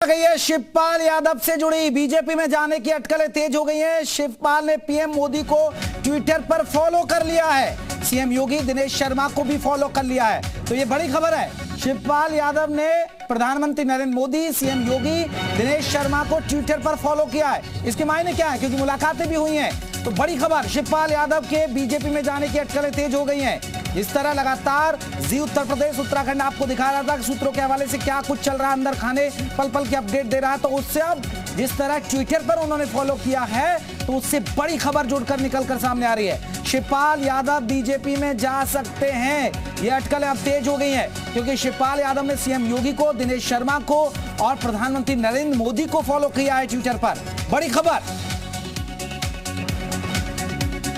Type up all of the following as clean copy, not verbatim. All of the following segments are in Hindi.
गई है शिवपाल यादव से जुड़ी। बीजेपी में जाने की अटकलें तेज हो गई हैं। शिवपाल ने पीएम मोदी को ट्विटर पर फॉलो कर लिया है। सीएम योगी दिनेश शर्मा को भी फॉलो कर लिया है। तो ये बड़ी खबर है। शिवपाल यादव ने प्रधानमंत्री नरेंद्र मोदी, सीएम योगी, दिनेश शर्मा को ट्विटर पर फॉलो किया है। इसके मायने क्या है? क्योंकि मुलाकातें भी हुई हैं। तो बड़ी खबर, शिवपाल यादव के बीजेपी में जाने की अटकलें तेज हो गई हैं। इस तरह लगातार जी उत्तर प्रदेश, उत्तराखंड आपको दिखा रहा था कि सूत्रों के हवाले से क्या कुछ चल रहा है, अंदर खाने पल पल के अपडेट दे रहा है। तो उससे अब जिस तरह ट्विटर पर उन्होंने फॉलो किया है, तो उससे बड़ी खबर जुड़कर निकलकर सामने आ रही है। शिवपाल यादव बीजेपी में जा सकते हैं। ये अटकलें अब तेज हो गई हैं क्योंकि शिवपाल यादव ने सीएम योगी को, दिनेश शर्मा को और प्रधानमंत्री नरेंद्र मोदी को फॉलो किया है ट्विटर पर। बड़ी खबर।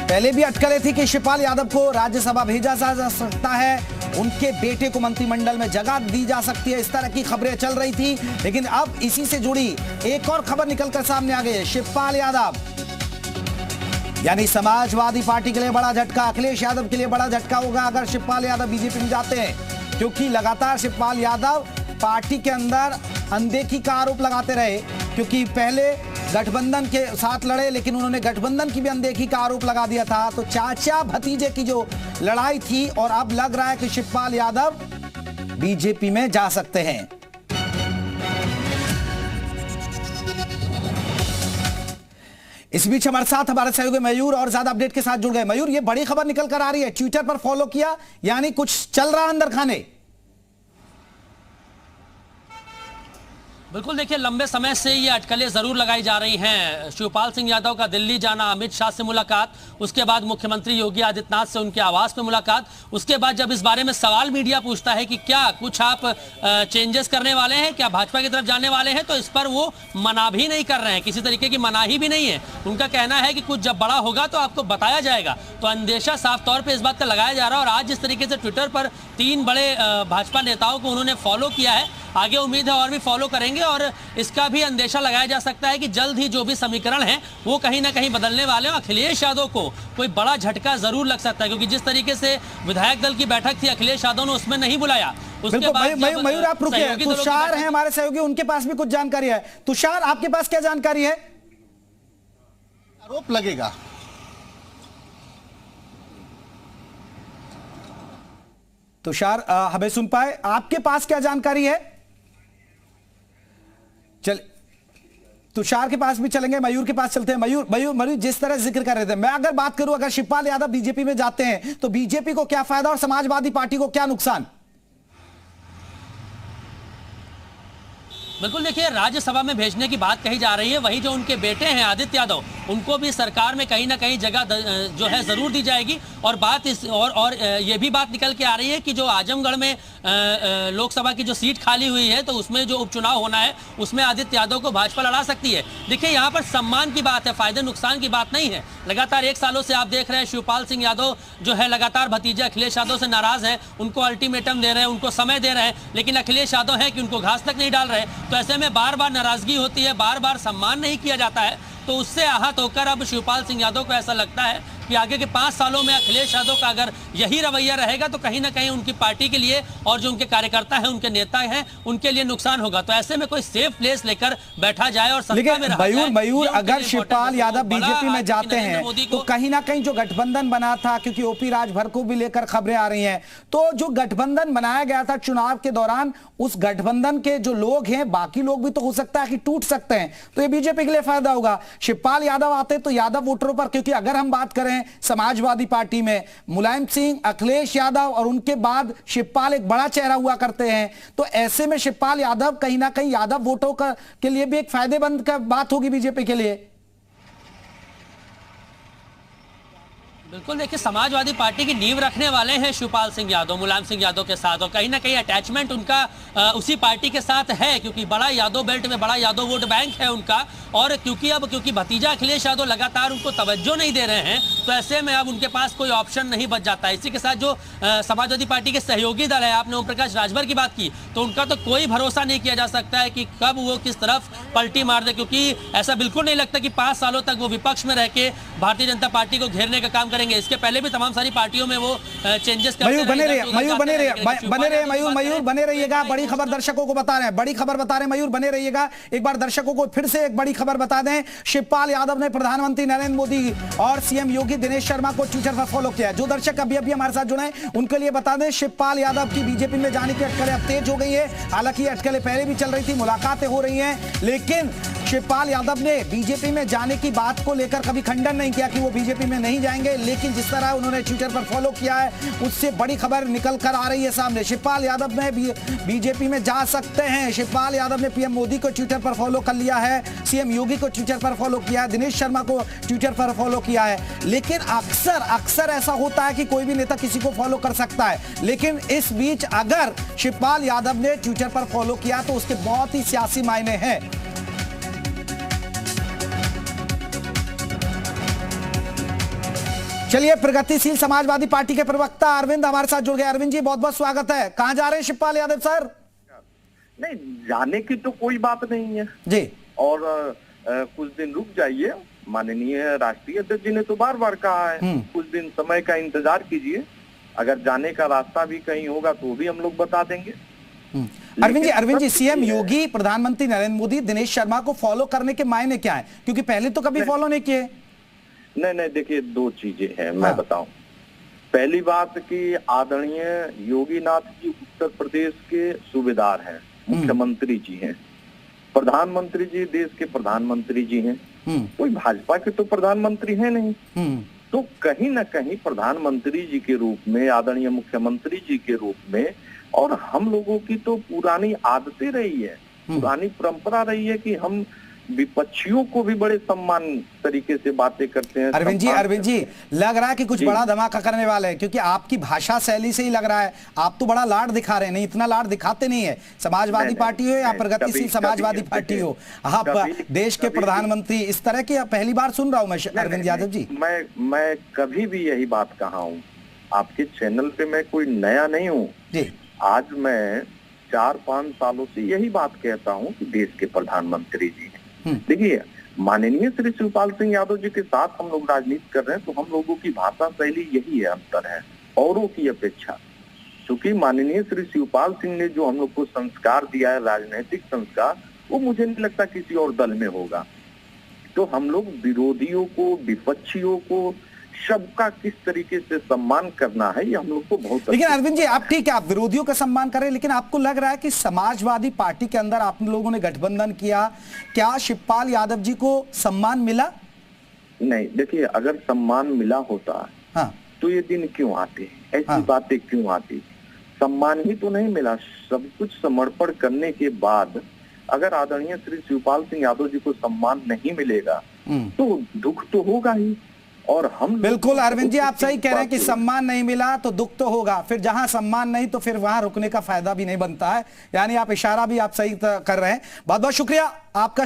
पहले भी अटकलें थी कि शिवपाल यादव को राज्यसभा भेजा जा सकता है, उनके बेटे को मंत्रिमंडल में जगह दी जा सकती है। इस तरह की खबरें चल रही थी, लेकिन अब इसी से जुड़ी एक और खबर निकलकर सामने आ गई है। शिवपाल यादव यानी समाजवादी पार्टी के लिए बड़ा झटका, अखिलेश यादव के लिए बड़ा झटका होगा अगर शिवपाल यादव बीजेपी में जाते हैं, क्योंकि लगातार शिवपाल यादव पार्टी के अंदर अनदेखी का आरोप लगाते रहे। क्योंकि पहले गठबंधन के साथ लड़े, लेकिन उन्होंने गठबंधन की भी अनदेखी का आरोप लगा दिया था। तो चाचा भतीजे की जो लड़ाई थी, और अब लग रहा है कि शिवपाल यादव बीजेपी में जा सकते हैं। इस बीच हमारे साथ हमारे सहयोगी मयूर और ज्यादा अपडेट के साथ जुड़ गए। मयूर, ये बड़ी खबर निकल कर आ रही है, ट्विटर पर फॉलो किया, यानी कुछ चल रहा है अंदर खाने। बिल्कुल, देखिए लंबे समय से ये अटकलें जरूर लगाई जा रही हैं। शिवपाल सिंह यादव का दिल्ली जाना, अमित शाह से मुलाकात, उसके बाद मुख्यमंत्री योगी आदित्यनाथ से उनके आवास में मुलाकात, उसके बाद जब इस बारे में सवाल मीडिया पूछता है कि क्या कुछ आप चेंजेस करने वाले हैं, क्या भाजपा की तरफ जाने वाले हैं, तो इस पर वो मना भी नहीं कर रहे हैं, किसी तरीके की मनाही भी नहीं है। उनका कहना है कि कुछ जब बड़ा होगा तो आपको बताया जाएगा। तो अंदेशा साफ तौर पर इस बात का लगाया जा रहा है। और आज जिस तरीके से ट्विटर पर 3 बड़े भाजपा नेताओं को उन्होंने फॉलो किया है, आगे उम्मीद है और भी फॉलो करेंगे। और इसका भी अंदेशा लगाया जा सकता है कि जल्द ही जो भी समीकरण है वो कहीं ना कहीं बदलने वाले हैं। अखिलेश यादव को कोई बड़ा झटका जरूर लग सकता है, क्योंकि जिस तरीके से विधायक दल की बैठक थी, अखिलेश यादव ने उसमें नहीं बुलाया। उसके बाद मयूर आप रुकिए, तुषार हैं हमारे सहयोगी, उनके पास भी कुछ जानकारी है। तुषार, आपके पास क्या जानकारी है? आरोप लगेगा। तुषार हमें सुन पाए? आपके पास क्या जानकारी है? चल, तुषार के पास भी चलेंगे, मयूर के पास चलते हैं। मयूर जिस तरह जिक्र कर रहे थे, मैं अगर बात करूं, अगर शिवपाल यादव बीजेपी में जाते हैं तो बीजेपी को क्या फायदा और समाजवादी पार्टी को क्या नुकसान? बिल्कुल, देखिए राज्यसभा में भेजने की बात कही जा रही है। वहीं जो उनके बेटे हैं आदित्य यादव, उनको भी सरकार में कहीं ना कहीं जगह जो है जरूर दी जाएगी। और बात ये भी बात निकल के आ रही है कि जो आजमगढ़ में लोकसभा की जो सीट खाली हुई है, तो उसमें जो उपचुनाव होना है उसमें आदित्य यादव को भाजपा लड़ा सकती है। देखिए यहाँ पर सम्मान की बात है, फायदे नुकसान की बात नहीं है। लगातार 1 सालों से आप देख रहे हैं शिवपाल सिंह यादव जो है लगातार भतीजे अखिलेश यादव से नाराज हैं, उनको अल्टीमेटम दे रहे हैं, उनको समय दे रहे हैं, लेकिन अखिलेश यादव है कि उनको घास तक नहीं डाल रहे। तो ऐसे में बार बार नाराजगी होती है, बार बार सम्मान नहीं किया जाता है। तो उससे आहत होकर अब शिवपाल सिंह यादव को ऐसा लगता है कि आगे के 5 सालों में अखिलेश यादव का अगर यही रवैया रहेगा तो कहीं ना कहीं उनकी पार्टी के लिए और जो उनके कार्यकर्ता हैं, उनके नेता हैं, उनके लिए नुकसान होगा। तो ऐसे में कोई सेफ प्लेस लेकर बैठा जाए और सत्ता में रहा जाए। मयूर अगर शिवपाल यादव बीजेपी में जाते हैं तो कहीं ना कहीं जो गठबंधन बना था, क्योंकि ओपी राजभर को भी लेकर खबरें आ रही हैं, तो जो गठबंधन बनाया गया था चुनाव के दौरान, उस गठबंधन के जो लोग हैं, बाकी लोग भी तो हो सकता है कि टूट सकते हैं। तो ये बीजेपी के लिए फायदा होगा। शिवपाल यादव आते तो यादव वोटरों पर, क्योंकि अगर हम बात करें समाजवादी पार्टी में मुलायम सिंह, अखिलेश यादव और उनके बाद शिवपाल एक बड़ा चेहरा हुआ करते हैं, तो ऐसे में शिवपाल यादव कहीं ना कहीं यादव वोटों के लिए भी एक फायदेमंद का बात होगी बीजेपी के लिए। बिल्कुल, देखिए समाजवादी पार्टी की नींव रखने वाले हैं शिवपाल सिंह यादव मुलायम सिंह यादव के साथ, और कहीं ना कहीं अटैचमेंट उनका उसी पार्टी के साथ है, क्योंकि बड़ा यादव बेल्ट में बड़ा यादव वोट बैंक है उनका। और क्योंकि भतीजा अखिलेश यादव लगातार उनको तवज्जो नहीं दे रहे हैं, तो ऐसे में अब उनके पास कोई ऑप्शन नहीं बच जाता है। इसी के साथ जो समाजवादी पार्टी के सहयोगी दल है, आपने ओम प्रकाश राजभर की बात की, तो उनका तो कोई भरोसा नहीं किया जा सकता है कि कब वो किस तरफ पलटी मार दे, क्योंकि ऐसा बिल्कुल नहीं लगता कि 5 सालों तक वो विपक्ष में रह के भारतीय जनता पार्टी को घेरने का काम करेंगे। इसके पहले भी तमाम सारी पार्टियों में वो चेंजेस करते मयूर बने रहिएगा। बड़ी खबर दर्शकों को बता रहे हैं, बड़ी खबर बता रहे हैं मयूर, बने रहिएगा। एक बार दर्शकों को फिर से एक बड़ी खबर बता दें, शिवपाल यादव ने प्रधानमंत्री नरेंद्र मोदी और सीएम योगी दिनेश शर्मा को ट्विटर पर फॉलो किया। जो दर्शक अभी अभी हमारे साथ जुड़े हैं उनके लिए बता दें, शिवपाल यादव की बीजेपी में जाने की अटकलें अब तेज हो गई है। हालांकि अटकलें पहले भी चल रही थी, मुलाकातें हो रही हैं, लेकिन शिवपाल यादव ने बीजेपी में जाने की बात को लेकर कभी खंडन नहीं किया कि वो बीजेपी में नहीं जाएंगे, लेकिन जिस तरह उन्होंने ट्विटर पर फॉलो किया है उससे बड़ी खबर निकल कर आ रही है सामने। शिवपाल यादव में बीजेपी में जा सकते हैं। शिवपाल यादव ने पीएम मोदी को ट्विटर पर फॉलो कर लिया है, सीएम योगी को ट्विटर पर फॉलो किया है, दिनेश शर्मा को ट्विटर पर फॉलो किया है। लेकिन अक्सर ऐसा होता है कि कोई भी नेता किसी को फॉलो कर सकता है, लेकिन इस बीच अगर शिवपाल यादव ने ट्विटर पर फॉलो किया तो उसके बहुत ही सियासी मायने हैं। चलिए, प्रगतिशील समाजवादी पार्टी के प्रवक्ता अरविंद हमारे साथ जुड़ गए। अरविंद जी, बहुत बहुत स्वागत है। कहां जा रहे हैं शिवपाल यादव सर? नहीं, जाने की तो कोई बात नहीं है जी, और कुछ दिन रुक जाइए। माननीय राष्ट्रीय अध्यक्ष जी ने तो बार बार कहा है कुछ दिन समय का इंतजार कीजिए, अगर जाने का रास्ता भी कहीं होगा तो भी हम लोग बता देंगे। अरविंद जी, सीएम योगी, प्रधानमंत्री नरेंद्र मोदी, दिनेश शर्मा को फॉलो करने के मायने क्या है? क्योंकि पहले तो कभी फॉलो नहीं किए। नहीं, देखिए, 2 चीजें हैं, मैं बताऊं। पहली बात कि आदरणीय योगी नाथ जी उत्तर प्रदेश के सूबेदार हैं, मुख्यमंत्री जी हैं, प्रधानमंत्री जी देश के प्रधानमंत्री जी हैं, कोई भाजपा के तो प्रधानमंत्री है नहीं। तो कहीं ना कहीं प्रधानमंत्री जी के रूप में, आदरणीय मुख्यमंत्री जी के रूप में, और हम लोगों की तो पुरानी आदतें रही है, पुरानी परंपरा रही है कि हम विपक्षियों को भी बड़े सम्मान तरीके से बातें करते हैं। अरविंद जी, लग रहा है कि कुछ बड़ा धमाका करने वाले हैं, क्योंकि आपकी भाषा शैली से ही लग रहा है आप तो बड़ा लाड दिखा रहे हैं। नहीं, इतना लाड दिखाते नहीं है। समाजवादी पार्टी हो या प्रगतिशील समाजवादी पार्टी हो, आप देश के प्रधानमंत्री, इस तरह की पहली बार सुन रहा हूं मैं अरविंद यादव जी। मैं कभी भी यही बात कहा हूँ, आपके चैनल पे मैं कोई नया नहीं हूँ जी। आज मैं 4-5 सालों से यही बात कहता हूँ कि देश के प्रधानमंत्री जी हैं। देखिए, माननीय श्री शिवपाल सिंह यादव जी के साथ हम लोग राजनीति कर रहे हैं, तो हम लोगों की भाषा शैली यही है, अंतर है औरों की अपेक्षा। क्योंकि माननीय श्री शिवपाल सिंह ने जो हम लोग को संस्कार दिया है, राजनीतिक संस्कार, वो मुझे नहीं लगता किसी और दल में होगा। तो हम लोग विरोधियों को, विपक्षियों को, सबका किस तरीके से सम्मान करना है, ये हम लोग को बहुत। लेकिन अरविंद जी, आप ठीक है, आप विरोधियों का सम्मान करें, लेकिन आपको लग रहा है कि समाजवादी पार्टी के अंदर आप लोगों ने गठबंधन किया, क्या शिवपाल यादव जी को सम्मान मिला? नहीं, देखिए, अगर सम्मान मिला होता तो ये दिन क्यों आते, ऐसी बातें क्यों आती? सम्मान ही तो नहीं मिला। सब कुछ समर्पण करने के बाद अगर आदरणीय श्री शिवपाल सिंह यादव जी को सम्मान नहीं मिलेगा तो दुख तो होगा ही। और हम बिल्कुल अरविंद जी, आप सही कह रहे हैं कि सम्मान नहीं मिला तो दुख तो होगा, फिर जहां सम्मान नहीं तो फिर वहां रुकने का फायदा भी नहीं बनता है। यानी आप इशारा भी आप सही कर रहे हैं। बहुत बहुत शुक्रिया आपका।